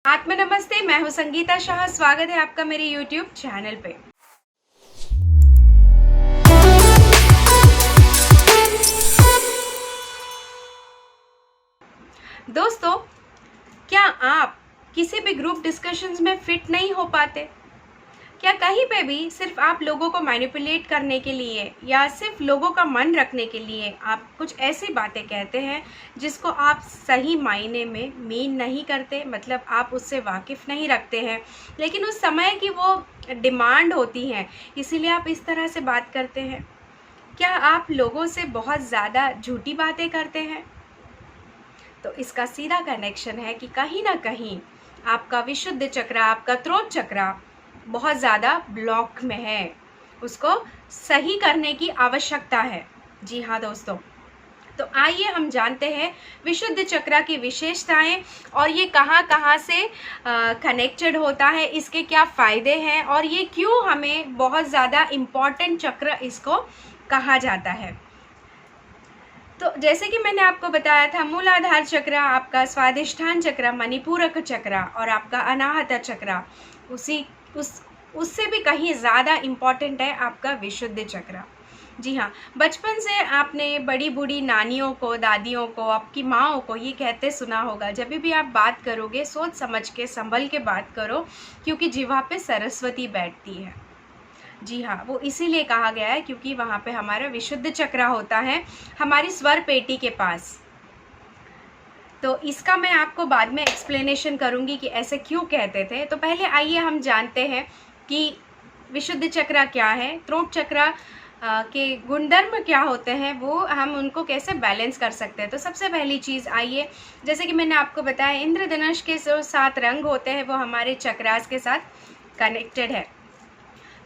आत्म नमस्ते। मैं हूं संगीता शाह। स्वागत है आपका मेरे YouTube चैनल पे। दोस्तों, क्या आप किसी भी ग्रुप डिस्कशंस में फिट नहीं हो पाते? क्या कहीं पे भी सिर्फ आप लोगों को मैनिपुलेट करने के लिए या सिर्फ लोगों का मन रखने के लिए आप कुछ ऐसी बातें कहते हैं जिसको आप सही मायने में मीन नहीं करते, मतलब आप उससे वाकिफ़ नहीं रखते हैं, लेकिन उस समय की वो डिमांड होती है, इसीलिए आप इस तरह से बात करते हैं? क्या आप लोगों से बहुत ज़्यादा झूठी बातें करते हैं? तो इसका सीधा कनेक्शन है कि कहीं ना कहीं आपका विशुद्ध चक्र, आपका थ्रोट चक्र बहुत ज़्यादा ब्लॉक में है। उसको सही करने की आवश्यकता है। जी हाँ दोस्तों, तो आइए हम जानते हैं विशुद्ध चक्र की विशेषताएं और ये कहाँ कहाँ से कनेक्टेड होता है, इसके क्या फ़ायदे हैं और ये क्यों हमें बहुत ज़्यादा इम्पॉर्टेंट चक्र इसको कहा जाता है। तो जैसे कि मैंने आपको बताया था, मूलाधार चक्र, आपका स्वादिष्ठान चक्र, मणिपूरक चक्र और आपका अनाहत चक्र उससे भी कहीं ज़्यादा इम्पॉर्टेंट है आपका विशुद्ध चक्र। जी हाँ, बचपन से आपने बड़ी बूढ़ी नानियों को, दादियों को, आपकी माँओं को ये कहते सुना होगा, जब भी आप बात करोगे सोच समझ के, संभल के बात करो, क्योंकि जिह्वा पे सरस्वती बैठती है। जी हाँ, वो इसीलिए कहा गया है क्योंकि वहाँ पे हमारा विशुद्ध चक्र होता है, हमारी स्वर पेटी के पास। तो इसका मैं आपको बाद में एक्सप्लेनेशन करूँगी कि ऐसे क्यों कहते थे। तो पहले आइए हम जानते हैं कि विशुद्ध चक्र क्या है, थ्रोट चक्र के गुणधर्म क्या होते हैं, वो हम उनको कैसे बैलेंस कर सकते हैं। तो सबसे पहली चीज़ आइए, जैसे कि मैंने आपको बताया, इंद्रधनुष के जो 7 रंग होते हैं वो हमारे चक्रास के साथ कनेक्टेड है।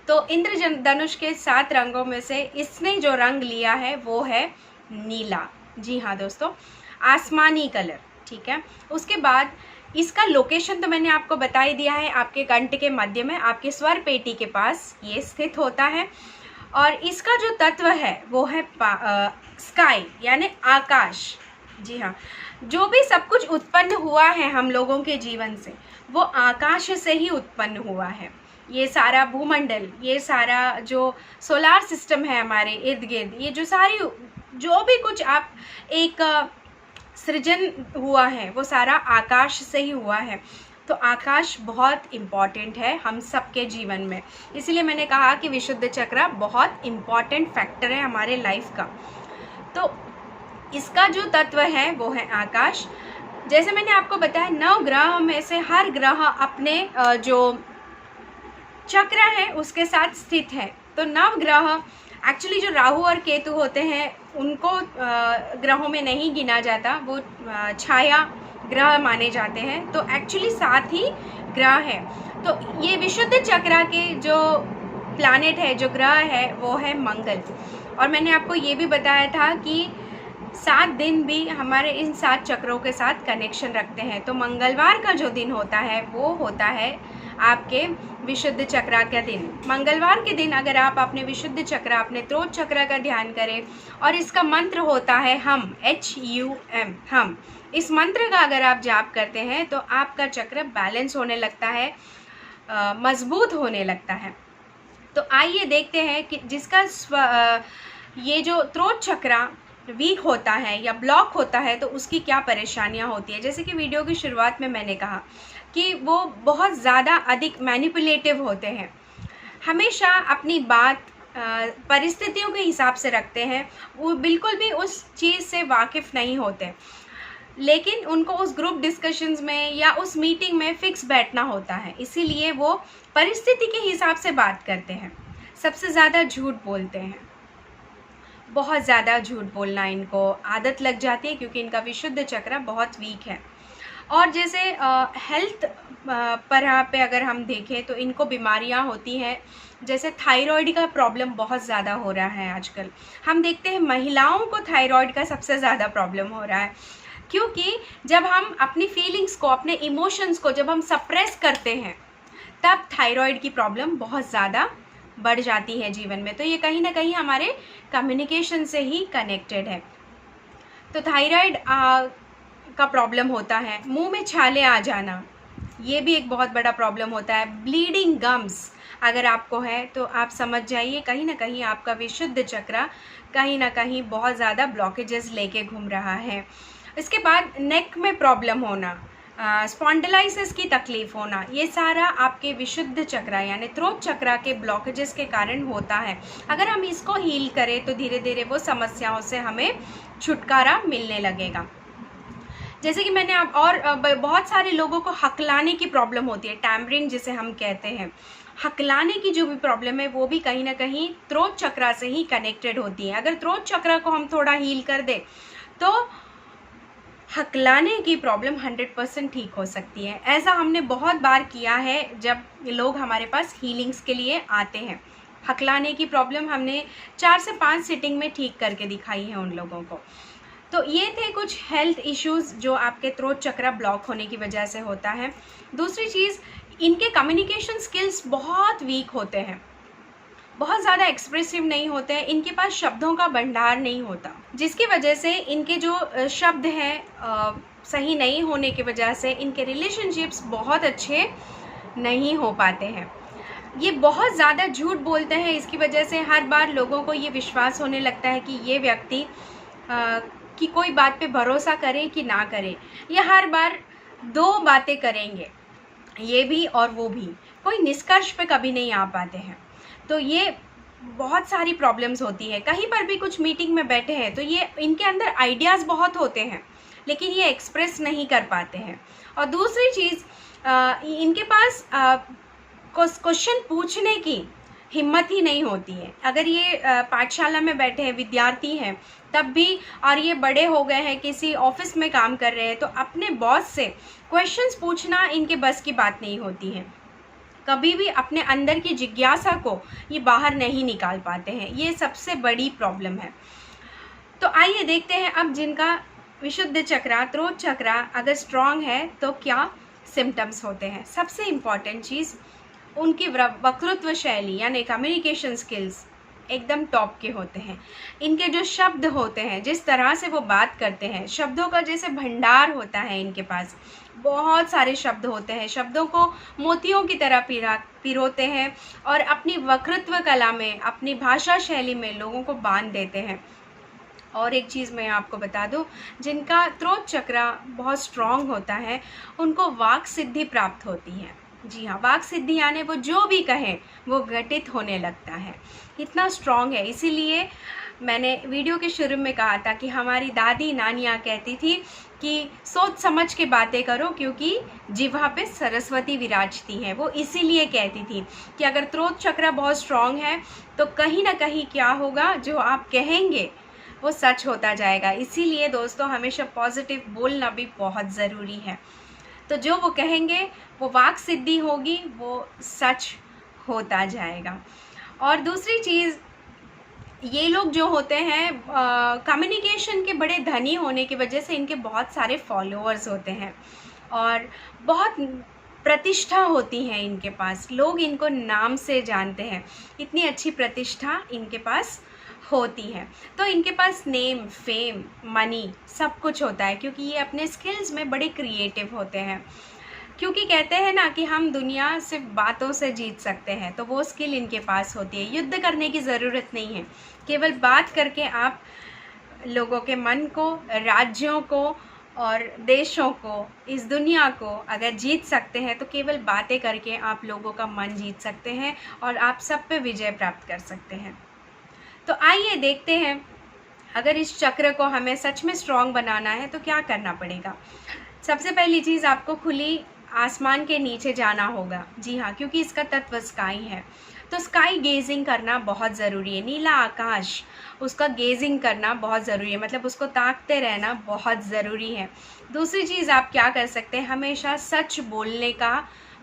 तो इंद्रधनुष के 7 रंगों में से इसने जो रंग लिया है वो है नीला। जी हाँ दोस्तों, आसमानी कलर, ठीक है। उसके बाद इसका लोकेशन तो मैंने आपको बता ही दिया है, आपके कंठ के मध्य में, आपके स्वर पेटी के पास ये स्थित होता है। और इसका जो तत्व है वो है स्काई, यानी आकाश। जी हाँ, जो भी सब कुछ उत्पन्न हुआ है हम लोगों के जीवन से, वो आकाश से ही उत्पन्न हुआ है। ये सारा भूमंडल, ये सारा जो सोलार सिस्टम है हमारे इर्द गिर्द, ये जो भी कुछ आप एक सृजन हुआ है वो सारा आकाश से ही हुआ है। तो आकाश बहुत इम्पॉर्टेंट है हम सबके जीवन में, इसलिए मैंने कहा कि विशुद्ध चक्र बहुत इम्पॉर्टेंट फैक्टर है हमारे लाइफ का। तो इसका जो तत्व है वो है आकाश। जैसे मैंने आपको बताया, 9 ग्रह में से हर ग्रह अपने जो चक्र है उसके साथ स्थित है। तो 9 ग्रह एक्चुअली जो राहु और केतु होते हैं उनको ग्रहों में नहीं गिना जाता, वो छाया ग्रह माने जाते हैं। तो एक्चुअली 7 ही ग्रह हैं। तो ये विशुद्ध चक्र के जो प्लैनेट है, जो ग्रह है, वो है मंगल। और मैंने आपको ये भी बताया था कि 7 दिन भी हमारे इन 7 चक्रों के साथ कनेक्शन रखते हैं। तो मंगलवार का जो दिन होता है वो होता है आपके विशुद्ध चक्र का दिन। मंगलवार के दिन अगर आप अपने विशुद्ध चक्र, अपने थ्रोट चक्र का ध्यान करें, और इसका मंत्र होता है हम, HUM, हम। इस मंत्र का अगर आप जाप करते हैं तो आपका चक्र बैलेंस होने लगता है, मजबूत होने लगता है। तो आइए देखते हैं कि ये जो थ्रोट चक्र वीक होता है या ब्लॉक होता है तो उसकी क्या परेशानियां होती है। जैसे कि वीडियो की शुरुआत में मैंने कहा कि वो बहुत ज़्यादा अधिक मैनिपुलेटिव होते हैं, हमेशा अपनी बात परिस्थितियों के हिसाब से रखते हैं, वो बिल्कुल भी उस चीज़ से वाकिफ़ नहीं होते, लेकिन उनको उस ग्रुप डिस्कशंस में या उस मीटिंग में फिक्स बैठना होता है, इसीलिए वो परिस्थिति के हिसाब से बात करते हैं। सबसे ज़्यादा झूठ बोलते हैं, बहुत ज़्यादा झूठ बोलना इनको आदत लग जाती है क्योंकि इनका विशुद्ध चक्र बहुत वीक है। और जैसे हेल्थ पर यहाँ पे अगर हम देखें तो इनको बीमारियाँ होती हैं, जैसे थायराइड का प्रॉब्लम बहुत ज़्यादा हो रहा है आजकल। हम देखते हैं महिलाओं को थायराइड का सबसे ज़्यादा प्रॉब्लम हो रहा है, क्योंकि जब हम अपनी फीलिंग्स को, अपने इमोशंस को जब हम सप्रेस करते हैं तब थायराइड की प्रॉब्लम बहुत ज़्यादा बढ़ जाती है जीवन में। तो ये कहीं ना कहीं हमारे कम्युनिकेशन से ही कनेक्टेड है। तो थायराइड का प्रॉब्लम होता है, मुंह में छाले आ जाना, ये भी एक बहुत बड़ा प्रॉब्लम होता है। ब्लीडिंग गम्स अगर आपको है तो आप समझ जाइए कहीं ना कहीं आपका विशुद्ध चक्र कहीं ना कहीं बहुत ज़्यादा ब्लॉकेजेस लेके घूम रहा है। इसके बाद नेक में प्रॉब्लम होना, स्पॉन्डिलाइसिस की तकलीफ़ होना, ये सारा आपके विशुद्ध चक्र यानी थ्रोट चक्र के ब्लॉकेजेस के कारण होता है। अगर हम इसको हील करें तो धीरे धीरे वो समस्याओं से हमें छुटकारा मिलने लगेगा। जैसे कि मैंने आप और बहुत सारे लोगों को हकलाने की प्रॉब्लम होती है, टैमरिंग जिसे हम कहते हैं। हकलाने की जो भी प्रॉब्लम है वो भी कहीं ना कहीं थ्रोट चक्र से ही कनेक्टेड होती है। अगर थ्रोट चक्र को हम थोड़ा हील कर दें तो हकलाने की प्रॉब्लम 100% ठीक हो सकती है। ऐसा हमने बहुत बार किया है जब लोग हमारे पास हीलिंग्स के लिए आते हैं। हकलाने की प्रॉब्लम हमने 4 से 5 सिटिंग में ठीक करके दिखाई है उन लोगों को। तो ये थे कुछ हेल्थ इश्यूज़ जो आपके थ्रोट चक्र ब्लॉक होने की वजह से होता है। दूसरी चीज़, इनके कम्युनिकेशन स्किल्स बहुत वीक होते हैं, बहुत ज़्यादा एक्सप्रेसिव नहीं होते हैं, इनके पास शब्दों का भंडार नहीं होता, जिसकी वजह से इनके जो शब्द हैं सही नहीं होने की वजह से इनके रिलेशनशिप्स बहुत अच्छे नहीं हो पाते हैं। ये बहुत ज़्यादा झूठ बोलते हैं, इसकी वजह से हर बार लोगों को ये विश्वास होने लगता है कि ये व्यक्ति कि कोई बात पे भरोसा करे कि ना करे। ये हर बार 2 बातें करेंगे, ये भी और वो भी, कोई निष्कर्ष पे कभी नहीं आ पाते हैं। तो ये बहुत सारी प्रॉब्लम्स होती है। कहीं पर भी कुछ मीटिंग में बैठे हैं तो ये इनके अंदर आइडियाज़ बहुत होते हैं लेकिन ये एक्सप्रेस नहीं कर पाते हैं। और दूसरी चीज़, इनके पास क्वेश्चन पूछने की हिम्मत ही नहीं होती है। अगर ये पाठशाला में बैठे हैं, विद्यार्थी हैं तब भी, और ये बड़े हो गए हैं, किसी ऑफिस में काम कर रहे हैं, तो अपने बॉस से क्वेश्चंस पूछना इनके बस की बात नहीं होती है। कभी भी अपने अंदर की जिज्ञासा को ये बाहर नहीं निकाल पाते हैं। ये सबसे बड़ी प्रॉब्लम है। तो आइए देखते हैं अब जिनका विशुद्ध चक्र, थ्रोट चक्र अगर स्ट्रॉन्ग है तो क्या सिम्टम्स होते हैं। सबसे इम्पॉर्टेंट चीज़, उनकी वक्तृत्व शैली यानी कम्युनिकेशन स्किल्स एकदम टॉप के होते हैं। इनके जो शब्द होते हैं, जिस तरह से वो बात करते हैं, शब्दों का जैसे भंडार होता है इनके पास, बहुत सारे शब्द होते हैं, शब्दों को मोतियों की तरह पिरोते हैं और अपनी वक्तृत्व कला में, अपनी भाषा शैली में लोगों को बांध देते हैं। और एक चीज़ मैं आपको बता दूं, जिनका थ्रोट चक्र बहुत स्ट्रॉन्ग होता है उनको वाक सिद्धि प्राप्त होती है। जी हाँ, वाक सिद्धि यानी वो जो भी कहें वो घटित होने लगता है, इतना स्ट्रॉन्ग है। इसीलिए मैंने वीडियो के शुरू में कहा था कि हमारी दादी नानियाँ कहती थी कि सोच समझ के बातें करो क्योंकि जिह्वा पे सरस्वती विराजती हैं। वो इसीलिए कहती थी कि अगर थ्रोट चक्र बहुत स्ट्रॉन्ग है तो कहीं ना कहीं क्या होगा, जो आप कहेंगे वो सच होता जाएगा। इसीलिए दोस्तों हमेशा पॉजिटिव बोलना भी बहुत ज़रूरी है। तो जो वो कहेंगे वो वाक सिद्धि होगी, वो सच होता जाएगा। और दूसरी चीज़, ये लोग जो होते हैं कम्युनिकेशन के बड़े धनी होने की वजह से इनके बहुत सारे फॉलोअर्स होते हैं और बहुत प्रतिष्ठा होती है इनके पास, लोग इनको नाम से जानते हैं, इतनी अच्छी प्रतिष्ठा इनके पास होती है। तो इनके पास नेम, फेम, मनी सब कुछ होता है क्योंकि ये अपने स्किल्स में बड़े क्रिएटिव होते हैं। क्योंकि कहते हैं ना कि हम दुनिया सिर्फ बातों से जीत सकते हैं, तो वो स्किल इनके पास होती है। युद्ध करने की ज़रूरत नहीं है, केवल बात करके आप लोगों के मन को, राज्यों को और देशों को, इस दुनिया को अगर जीत सकते हैं तो केवल बातें करके आप लोगों का मन जीत सकते हैं और आप सब पे विजय प्राप्त कर सकते हैं। तो आइए देखते हैं, अगर इस चक्र को हमें सच में स्ट्रॉन्ग बनाना है तो क्या करना पड़ेगा। सबसे पहली चीज़, आपको खुली आसमान के नीचे जाना होगा। जी हाँ, क्योंकि इसका तत्व स्काई है, तो स्काई गेजिंग करना बहुत ज़रूरी है। नीला आकाश, उसका गेजिंग करना बहुत ज़रूरी है, मतलब उसको ताकते रहना बहुत ज़रूरी है। दूसरी चीज़ आप क्या कर सकते हैं, हमेशा सच बोलने का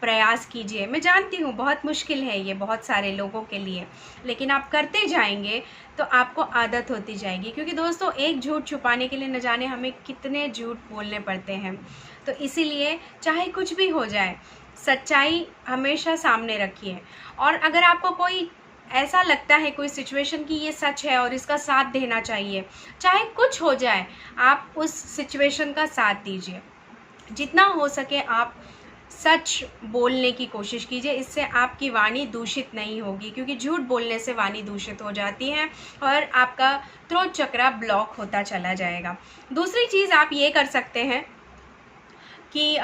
प्रयास कीजिए। मैं जानती हूँ बहुत मुश्किल है ये बहुत सारे लोगों के लिए, लेकिन आप करते जाएंगे तो आपको आदत होती जाएगी। क्योंकि दोस्तों एक झूठ छुपाने के लिए न जाने हमें कितने झूठ बोलने पड़ते हैं। तो इसीलिए चाहे कुछ भी हो जाए, सच्चाई हमेशा सामने रखिए। और अगर आपको कोई ऐसा लगता है कोई सिचुएशन कि ये सच है और इसका साथ देना चाहिए, चाहे कुछ हो जाए, आप उस सिचुएशन का साथ दीजिए। जितना हो सके आप सच बोलने की कोशिश कीजिए, इससे आपकी वाणी दूषित नहीं होगी, क्योंकि झूठ बोलने से वाणी दूषित हो जाती है और आपका थ्रोट चक्रा ब्लॉक होता चला जाएगा। दूसरी चीज़ आप ये कर सकते हैं कि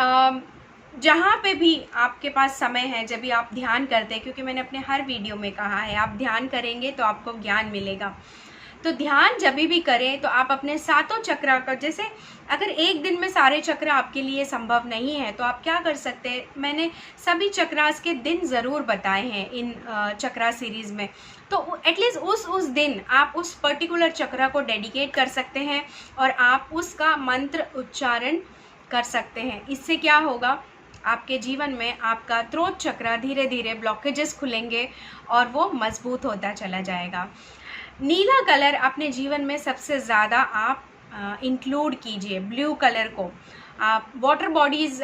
जहाँ पे भी आपके पास समय है, जब भी आप ध्यान करते हैं, क्योंकि मैंने अपने हर वीडियो में कहा है आप ध्यान करेंगे तो आपको ज्ञान मिलेगा। तो ध्यान जब भी करें तो आप अपने सातों चक्रा का, जैसे अगर एक दिन में सारे चक्र आपके लिए संभव नहीं है तो आप क्या कर सकते हैं, मैंने सभी चक्रास के दिन ज़रूर बताए हैं इन चक्रा सीरीज़ में। तो एटलीस्ट उस दिन आप उस पर्टिकुलर चक्रा को डेडिकेट कर सकते हैं और आप उसका मंत्र उच्चारण कर सकते हैं। इससे क्या होगा, आपके जीवन में आपका थ्रोट चक्रा धीरे धीरे ब्लॉकेजेस खुलेंगे और वो मजबूत होता चला जाएगा। नीला कलर अपने जीवन में सबसे ज़्यादा आप इंक्लूड कीजिए। ब्लू कलर को आप वाटर बॉडीज़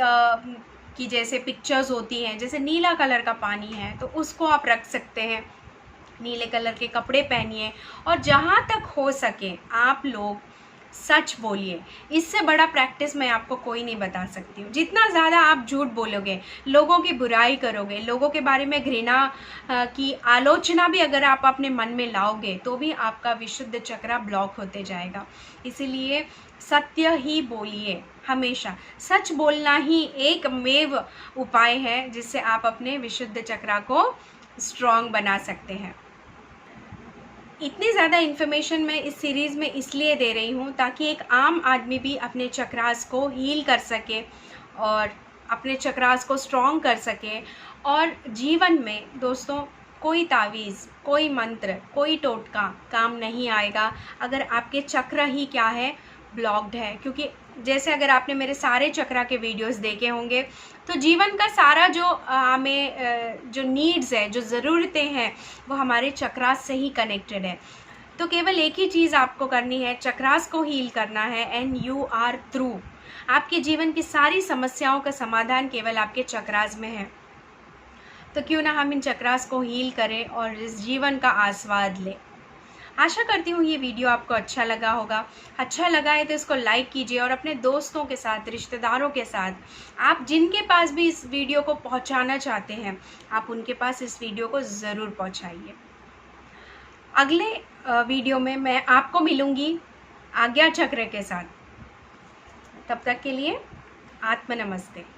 की जैसे पिक्चर्स होती हैं, जैसे नीला कलर का पानी है तो उसको आप रख सकते हैं। नीले कलर के कपड़े पहनिए और जहाँ तक हो सके आप लोग सच बोलिए। इससे बड़ा प्रैक्टिस मैं आपको कोई नहीं बता सकती हूँ। जितना ज़्यादा आप झूठ बोलोगे, लोगों की बुराई करोगे, लोगों के बारे में घृणा की आलोचना भी अगर आप अपने मन में लाओगे तो भी आपका विशुद्ध चक्र ब्लॉक होते जाएगा। इसीलिए सत्य ही बोलिए, हमेशा सच बोलना ही एकमेव उपाय है जिससे आप अपने विशुद्ध चक्र को स्ट्रॉन्ग बना सकते हैं। इतनी ज़्यादा इन्फॉर्मेशन मैं इस सीरीज़ में इसलिए दे रही हूँ ताकि एक आम आदमी भी अपने चक्रास को हील कर सके और अपने चक्रास को स्ट्रॉन्ग कर सके। और जीवन में दोस्तों कोई तावीज़, कोई मंत्र, कोई टोटका काम नहीं आएगा अगर आपके चक्र ही क्या है, ब्लॉक्ड है। क्योंकि जैसे अगर आपने मेरे सारे चक्रा के वीडियोस देखे होंगे तो जीवन का सारा जो हमें जो नीड्स है, जो ज़रूरतें हैं, वो हमारे चक्रास से ही कनेक्टेड है। तो केवल एक ही चीज़ आपको करनी है, चक्रास को हील करना है एंड यू आर थ्रू। आपके जीवन की सारी समस्याओं का समाधान केवल आपके चक्रास में है। तो क्यों ना हम इन चक्रास को हील करें और इस जीवन का आस्वाद लें। आशा करती हूँ ये वीडियो आपको अच्छा लगा होगा। अच्छा लगा है तो इसको लाइक कीजिए और अपने दोस्तों के साथ, रिश्तेदारों के साथ, आप जिनके पास भी इस वीडियो को पहुँचाना चाहते हैं, आप उनके पास इस वीडियो को ज़रूर पहुँचाइए। अगले वीडियो में मैं आपको मिलूँगी आज्ञा चक्र के साथ। तब तक के लिए आत्म नमस्ते।